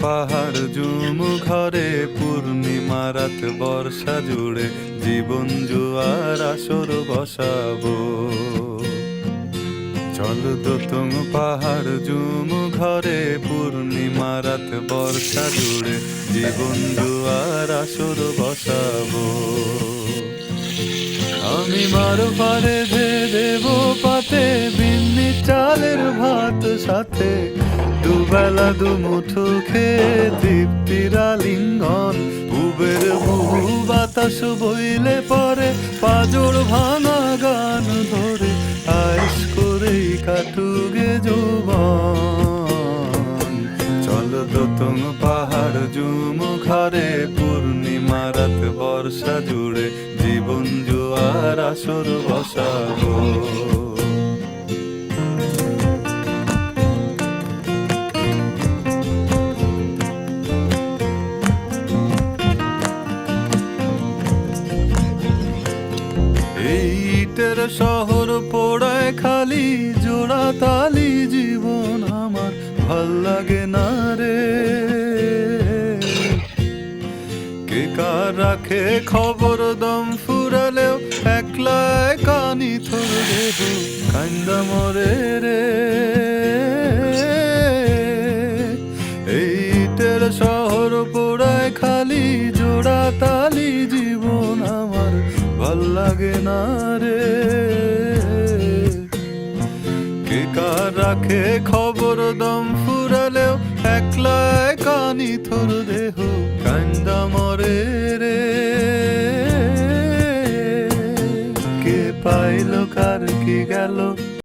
পাহাড় জুম ঘরে পূর্ণিমা রাত বর্ষা জুড়ে জীবন জুয়ার আসর বসাবো। চল দোতং পাহাড় জুম ঘরে পূর্ণিমা রাত বর্ষা জুড়ে জীবন জুয়ার আসর বসাবো। আমি মারো পারে দেব পাতে বিন্নি চালের ভাত সাথে দুবেলা দুমুঠো খেয়ে তৃপ্তির আলিঙ্গন। পুবের বহু বাতাস বইলে পরে পাজর ভাঙা গান ধরে আইস করেই কাটুগে যৌবন। চল দোতং পাহাড় জুম ঘরে পূর্ণিমা রাত বর্ষা জুড়ে জীবন জুয়ার আসর বসাবো। ইটের শহর পোড়ায় খালি জোড়া তালি জীবন আমার ভাল লাগে না রে। কে কার রাখে খবর দম ফুরালেও একলা কানি থর দেব কান্দা মরে রে। ইটের শহর পোড়ায় খালি জোড়া তালি জীবন আমার ভাল লাগে না রে। কে কার রাখে খবর দম ফুরালেও একলা কানি থর দেহ কান্দা মরে রে। কে পাইল কার কি গেল